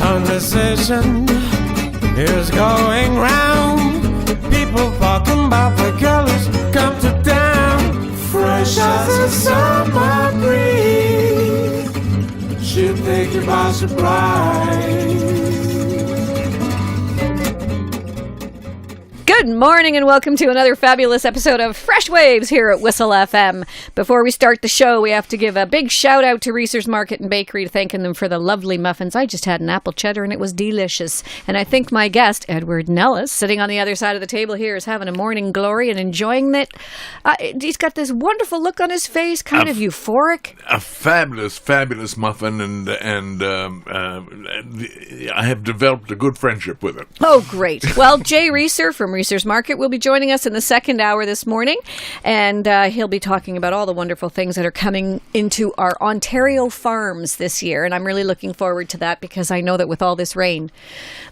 conversation is going round. People talking about the colors come to town. Fresh as a summer breeze, she'll take you by surprise. Good morning and welcome to another fabulous episode of Fresh Waves here at Whistle FM. Before we start the show, we have to give a big shout out to Reese's Market and Bakery, thanking them for the lovely muffins. I just had an apple cheddar and it was delicious. And I think my guest, Edward Nellis, sitting on the other side of the table here, is having a morning glory and enjoying it. He's got this wonderful look on his face, kind of euphoric. A fabulous muffin, and I have developed a good friendship with it. Oh, great. Well, Jay Reeser from Reeser's Market will be joining us in the second hour this morning, and he'll be talking about all the wonderful things that are coming into our Ontario farms this year, and I'm really looking forward to that because I know that with all this rain,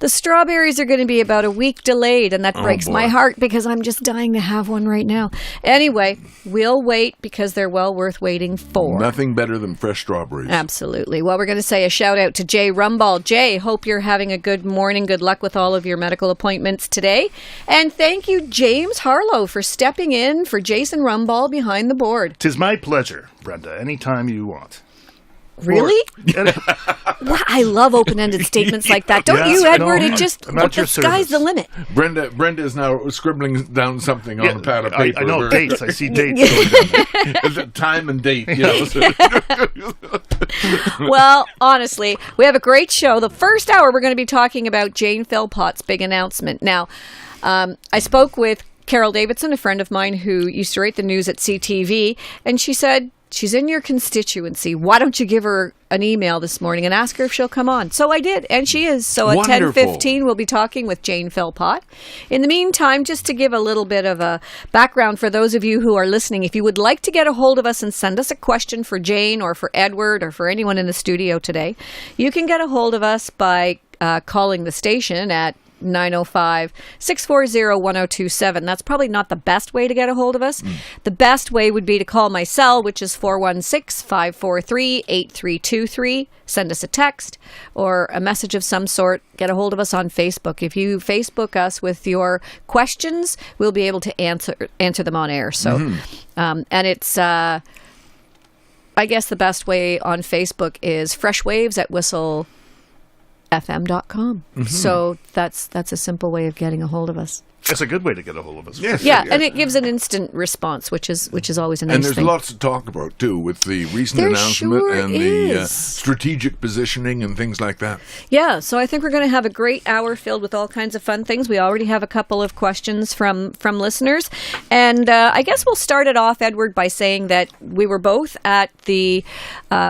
the strawberries are going to be about a week delayed, and that breaks my heart because I'm just dying to have one right now. Anyway, we'll wait because they're well worth waiting for. Nothing better than fresh strawberries. Absolutely. Well, we're going to say a shout out to Jay Rumball. Jay, hope you're having a good morning. Good luck with all of your medical appointments today. And thank you, James Harlow, for stepping in for Jason Rumball behind the board. 'Tis my pleasure, Brenda. Anytime you want. Really? Well, I love open-ended statements like that. Don't you, Edward? No, it just, the sky's the limit. Brenda is now scribbling down something on a pad of paper. I know dates. I see dates going down. Time and date. You know. Well, honestly, we have a great show. The first hour, we're going to be talking about Jane Philpott's big announcement. Now, I spoke with Carol Davidson, a friend of mine who used to write the news at CTV, and she said, she's in your constituency. Why don't you give her an email this morning and ask her if she'll come on? So I did, and she is. So at 10:15, we'll be talking with Jane Philpott. In the meantime, just to give a little bit of a background for those of you who are listening, if you would like to get a hold of us and send us a question for Jane or for Edward or for anyone in the studio today, you can get a hold of us by calling the station at 905-640-1027. That's probably not the best way to get a hold of us. The best way would be to call my cell, which is 416-543-8323. Send us a text or a message of some sort. Get a hold of us on Facebook. If you Facebook us with your questions, we'll be able to answer them on air. So, and it's... I guess the best way on Facebook is Freshwaves at WhistleFM.com. So that's a simple way of getting a hold of us. That's a good way to get a hold of us. Yes, yeah, and it gives an instant response, which is always a nice thing. And there's lots to talk about, too, with the recent announcement and the strategic positioning and things like that. Yeah, so I think we're going to have a great hour filled with all kinds of fun things. We already have a couple of questions from listeners. And I guess we'll start it off, Edward, by saying that we were both at the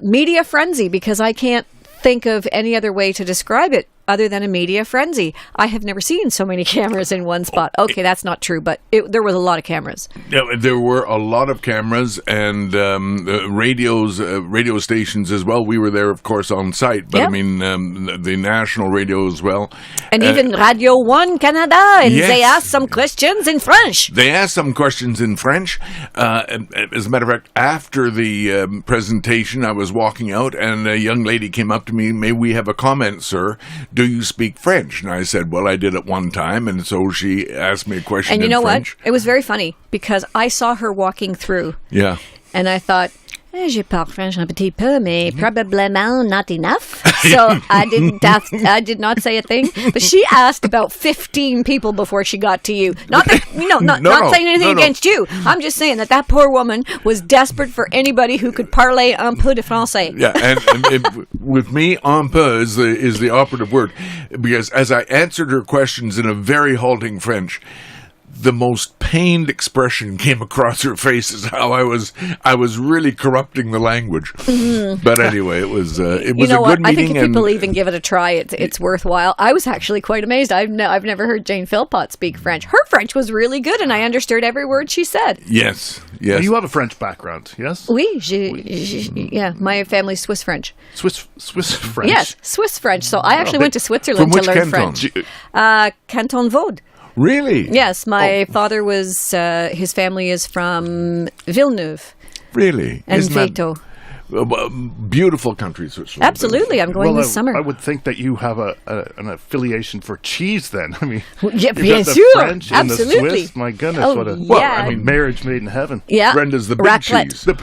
media frenzy, because I can't think of any other way to describe it other than a media frenzy. I have never seen so many cameras in one spot. Okay, that's not true, but there was a lot of cameras. Yeah, there were a lot of cameras and radio stations as well. We were there, of course, on site, but I mean, the national radio as well. And even Radio 1 Canada, and they asked some questions in French. They asked some questions in French. As a matter of fact, after the presentation, I was walking out, and a young lady came up to me, "May we have a comment, sir? Do you speak French?" And I said, well, I did at one time. And so she asked me a question in French. And you know what? It was very funny because I saw her walking through. Yeah. And I thought, je parle French un petit peu, mais probablement not enough. So I did not say a thing. But she asked about 15 people before she got to you. Not saying anything against you. I'm just saying that poor woman was desperate for anybody who could parler un peu de français. Yeah, and with me, un peu is the operative word, because as I answered her questions in a very halting French, the most pained expression came across her face as how I was really corrupting the language. But anyway, it was a good meeting. I think if people even give it a try, it's worthwhile. I was actually quite amazed. I've never heard Jane Philpott speak French. Her French was really good, and I understood every word she said. Yes. You have a French background, yes? Oui, yeah. My family's Swiss French. Swiss French? Yes, Swiss French. So I actually went to Switzerland to learn French. Canton Vaud. Really? Yes, my father was, his family is from Villeneuve. Really? And Veto. Beautiful country, Switzerland. Absolutely. I'm going this summer. I would think that you have an affiliation for cheese then. I mean, Yeah, you've bien got the sûr. French and the Absolutely. Swiss. My goodness, Oh, what a yeah. I mean, marriage made in heaven. Yeah. Brenda's the big Raclette. cheese. The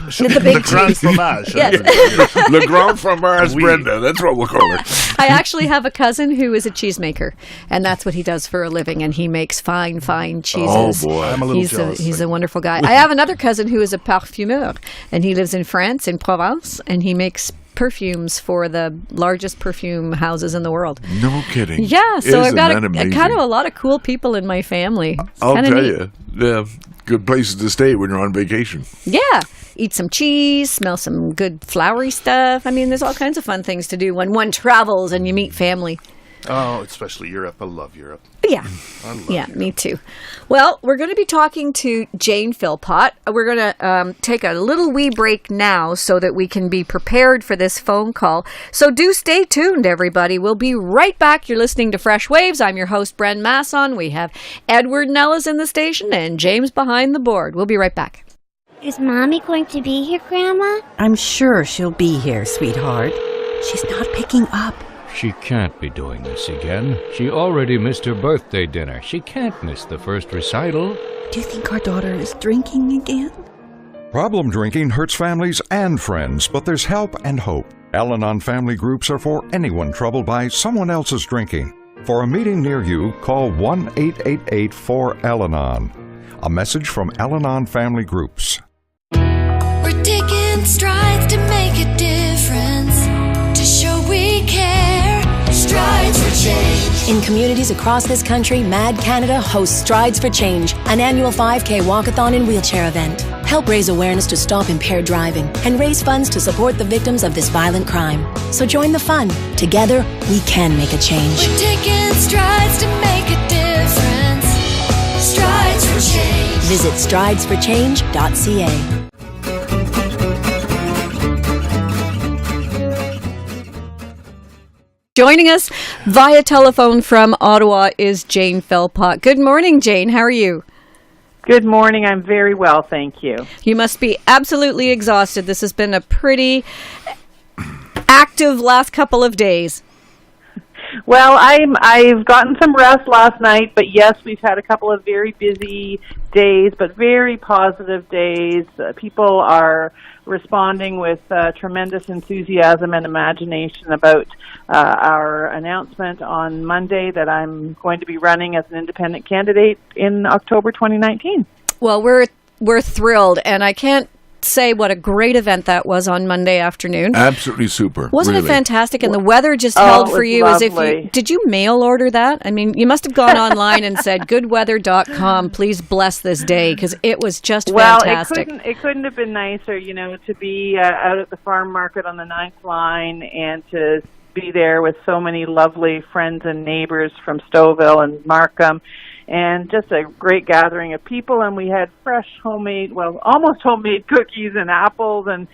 big Grand cheese. fromage. Yes. Le Grand Fromage Oui. Brenda. That's what we'll call her. I actually have a cousin who is a cheesemaker, and that's what he does for a living, and he makes fine cheeses. Oh, boy. I'm a little jealous. He's a wonderful guy. I have another cousin who is a parfumeur, and he lives in France, in Provence, and he makes perfumes for the largest perfume houses in the world. No kidding. Yeah, so I've Isn't got that amazing? kind of a lot of cool people in my family. It's I'll kinda tell neat. you. Yeah, good places to stay when you're on vacation. Yeah. Eat some cheese, smell some good flowery stuff. I mean, there's all kinds of fun things to do when one travels and you meet family. Oh, especially Europe. I love Europe. Yeah. Yeah, me too. Well, we're going to be talking to Jane Philpott. We're going to take a little wee break now so that we can be prepared for this phone call. So do stay tuned, everybody. We'll be right back. You're listening to Fresh Waves. I'm your host, Bren Masson. We have Edward Nellis in the station and James behind the board. We'll be right back. Is Mommy going to be here, Grandma? I'm sure she'll be here, sweetheart. She's not picking up. She can't be doing this again. She already missed her birthday dinner. She can't miss the first recital. Do you think our daughter is drinking again? Problem drinking hurts families and friends, but there's help and hope. Al-Anon family groups are for anyone troubled by someone else's drinking. For a meeting near you, call 1-888-4-Al-Anon. A message from Al-Anon family groups. We're taking strides to make a difference, to show we care. Strides for change. In communities across this country, MAD Canada hosts Strides for Change, an annual 5K walkathon and wheelchair event. Help raise awareness to stop impaired driving and raise funds to support the victims of this violent crime. So join the fun. Together, we can make a change. We're taking strides to make a difference. Strides for change. Visit stridesforchange.ca. Joining us via telephone from Ottawa is Jane Philpott. Good morning, Jane. How are you? Good morning. I'm very well, thank you. You must be absolutely exhausted. This has been a pretty active last couple of days. Well, I've gotten some rest last night, but yes, we've had a couple of very busy days, but very positive days. People are responding with tremendous enthusiasm and imagination about our announcement on Monday that I'm going to be running as an independent candidate in October 2019. Well, we're thrilled, and I can't say what a great event that was on Monday afternoon. Absolutely super. Wasn't really. it fantastic? And the weather just held for you as if lovely. did you mail order that? I mean, you must have gone online and said goodweather.com, please bless this day, because it was just fantastic. Well, it couldn't have been nicer, to be out at the farm market on the 9th line and to be there with so many lovely friends and neighbors from Stouffville and Markham. And just a great gathering of people, and we had fresh almost homemade cookies and apples, and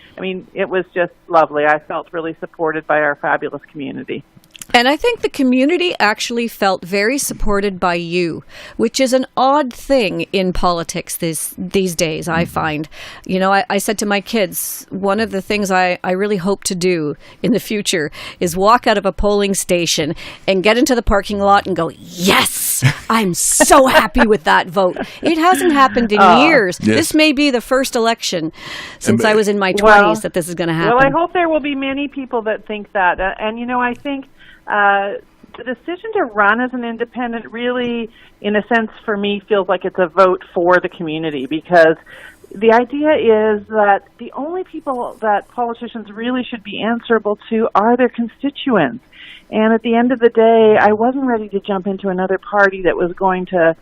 it was just lovely. I felt really supported by our fabulous community. And I think the community actually felt very supported by you, which is an odd thing in politics these days, I find. I said to my kids, one of the things I really hope to do in the future is walk out of a polling station and get into the parking lot and go, yes, I'm so happy with that vote. It hasn't happened in years. Yes. This may be the first election since I was in my 20s that this is going to happen. Well, I hope there will be many people that think that. I think the decision to run as an independent really, in a sense, for me, feels like it's a vote for the community, because the idea is that the only people that politicians really should be answerable to are their constituents. And at the end of the day, I wasn't ready to jump into another party that was going to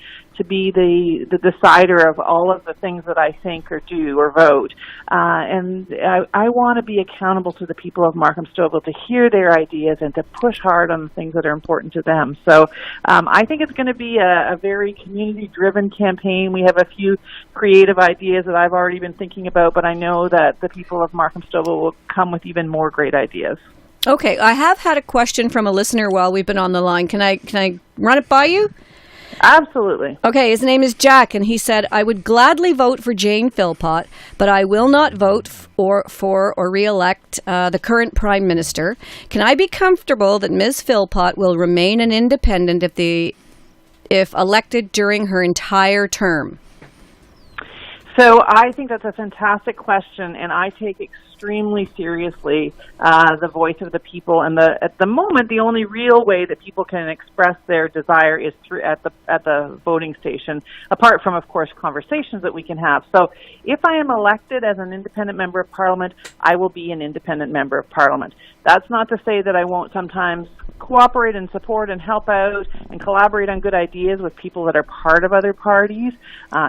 be the decider of all of the things that I think or do or vote. And I want to be accountable to the people of Markham Stouffville, to hear their ideas and to push hard on the things that are important to them. So I think it's going to be a very community-driven campaign. We have a few creative ideas that I've already been thinking about, but I know that the people of Markham Stouffville will come with even more great ideas. Okay, I have had a question from a listener while we've been on the line. Can I run it by you? Absolutely. Okay, his name is Jack, and he said, I would gladly vote for Jane Philpott, but I will not vote for or re-elect the current Prime Minister. Can I be comfortable that Ms. Philpott will remain an independent if elected during her entire term? So I think that's a fantastic question, and I take extremely seriously the voice of the people. And at the moment, the only real way that people can express their desire is through at the voting station. Apart from, of course, conversations that we can have. So if I am elected as an independent member of Parliament, I will be an independent member of Parliament. That's not to say that I won't sometimes cooperate and support and help out and collaborate on good ideas with people that are part of other parties.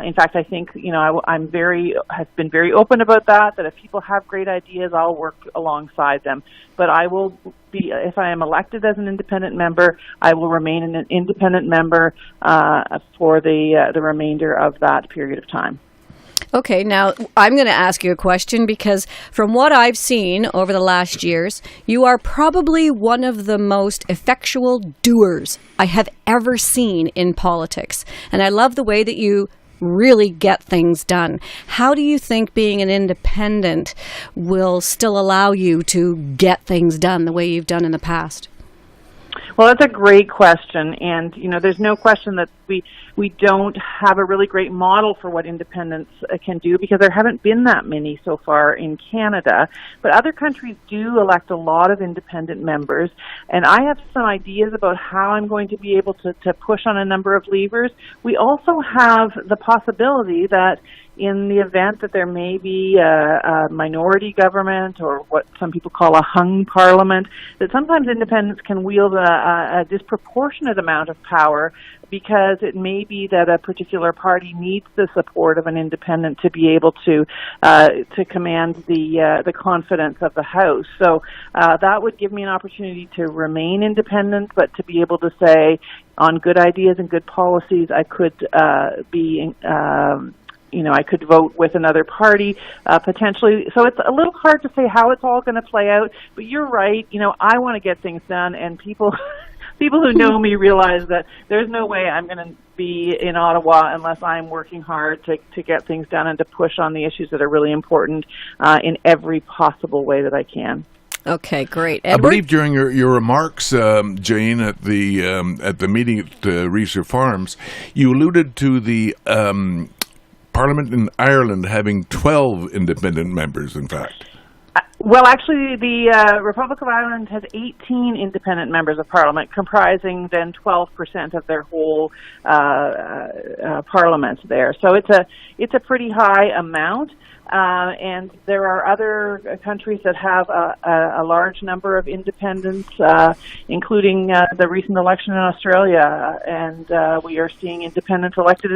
In fact, I think have been very open about that. That if people have great ideas, I'll work alongside them. But I will be, if I am elected as an independent member, I will remain an independent member for the remainder of that period of time. Okay, now I'm going to ask you a question because from what I've seen over the last years, you are probably one of the most effectual doers I have ever seen in politics. And I love the way that you really get things done. How do you think being an independent will still allow you to get things done the way you've done in the past? Well, that's a great question, and there's no question that we don't have a really great model for what independence can do because there haven't been that many so far in Canada. But other countries do elect a lot of independent members, and I have some ideas about how I'm going to be able to push on a number of levers. We also have the possibility that in the event that there may be a minority government or what some people call a hung parliament, that sometimes independents can wield a disproportionate amount of power because it may be that a particular party needs the support of an independent to be able to command the confidence of the House. So that would give me an opportunity to remain independent, but to be able to say on good ideas and good policies, I could I could vote with another party, potentially. So it's a little hard to say how it's all going to play out, but you're right. I want to get things done, and people who know me realize that there's no way I'm going to be in Ottawa unless I'm working hard to get things done and to push on the issues that are really important in every possible way that I can. Okay, great. Edward? I believe during your remarks, Jane, at the meeting at Reeser Farms, you alluded to the Parliament in Ireland having 12 independent members, in fact. Well, actually, the Republic of Ireland has 18 independent members of Parliament, comprising then 12% of their whole Parliament there. So it's a pretty high amount. And there are other countries that have a large number of independents, including the recent election in Australia, and we are seeing independents elected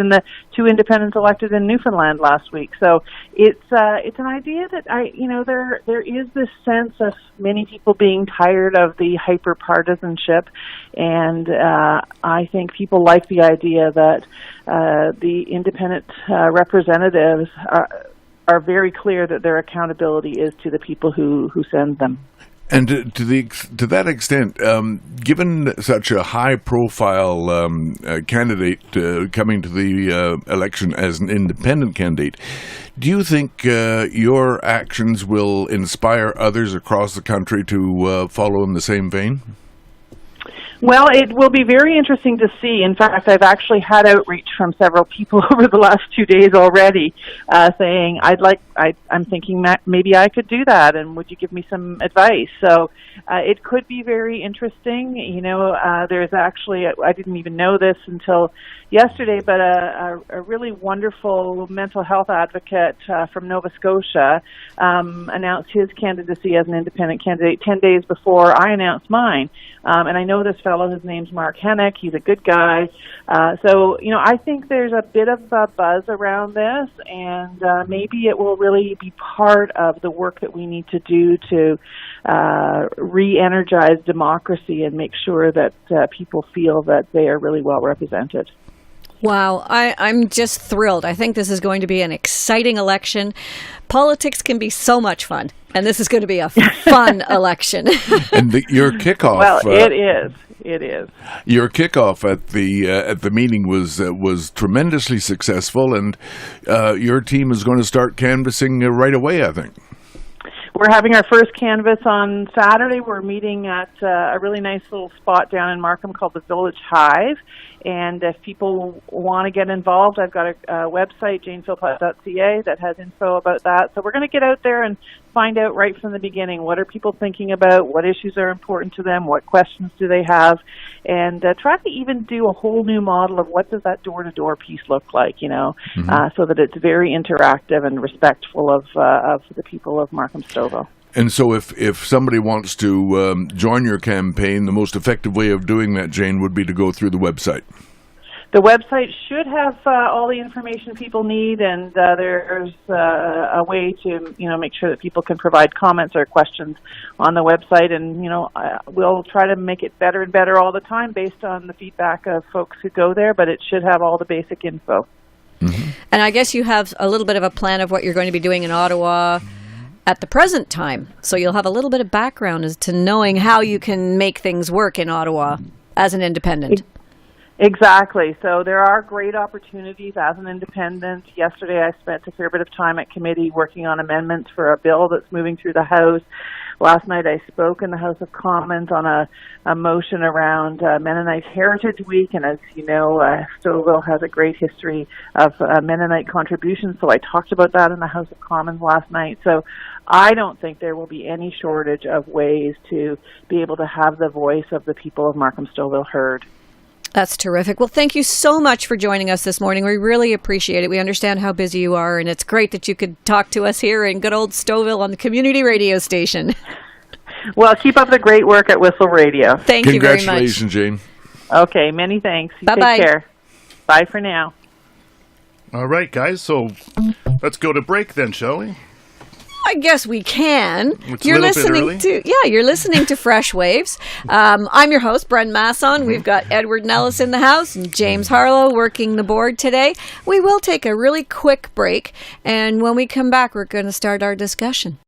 two independents elected in Newfoundland last week. So it's an idea that there is this sense of many people being tired of the hyper partisanship, and I think people like the idea that the independent representatives are very clear that their accountability is to the people who send them. And to that extent, given such a high-profile candidate coming to the election as an independent candidate, do you think your actions will inspire others across the country to follow in the same vein? Well, it will be very interesting to see. In fact, I've actually had outreach from several people over the last 2 days already, saying, I'm thinking maybe I could do that, and would you give me some advice? So it could be very interesting. There's actually, I didn't even know this until yesterday, but a really wonderful mental health advocate from Nova Scotia announced his candidacy as an independent candidate 10 days before I announced mine. And I know this fellow, his name's Mark Hennick. He's a good guy. So I think there's a bit of a buzz around this, and maybe it will really be part of the work that we need to do to re-energize democracy and make sure that people feel that they are really well represented. Wow, I'm just thrilled. I think this is going to be an exciting election. Politics can be so much fun, and this is going to be a fun election. And your kickoff. Well, it is. It is. Your kickoff at the meeting was tremendously successful, and your team is going to start canvassing right away, I think. We're having our first canvass on Saturday. We're meeting at a really nice little spot down in Markham called the Village Hive. And if people want to get involved, I've got a website, janephilpott.ca, that has info about that. So we're going to get out there and find out right from the beginning, what are people thinking about, what issues are important to them, what questions do they have, and try to even do a whole new model of what does that door-to-door piece look like, so that it's very interactive and respectful of the people of Markham-Stouffville. And so if somebody wants to join your campaign, the most effective way of doing that, Jane, would be to go through the website. The website should have all the information people need, and there's a way to, make sure that people can provide comments or questions on the website. And, we'll try to make it better and better all the time based on the feedback of folks who go there, but it should have all the basic info. Mm-hmm. And I guess you have a little bit of a plan of what you're going to be doing in Ottawa at the present time. So you'll have a little bit of background as to knowing how you can make things work in Ottawa as an independent. Exactly. So there are great opportunities as an independent. Yesterday I spent a fair bit of time at committee working on amendments for a bill that's moving through the House. Last night I spoke in the House of Commons on a motion around Mennonite Heritage Week, and as you know, Stouffville has a great history of Mennonite contributions, so I talked about that in the House of Commons last night. So I don't think there will be any shortage of ways to be able to have the voice of the people of Markham-Stouffville heard. That's terrific. Well, thank you so much for joining us this morning. We really appreciate it. We understand how busy you are, and it's great that you could talk to us here in good old Stouffville on the community radio station. Well, keep up the great work at Whistle Radio. Thank you very much. Congratulations, Jane. Okay, many thanks. Bye-bye. Take care. Bye for now. All right, guys, so let's go to break then, shall we? I guess we can. It's you're listening you're listening to Fresh Waves. I'm your host, Bren Masson. We've got Edward Nellis in the house and James Harlow working the board today. We will take a really quick break, and when we come back, we're going to start our discussion.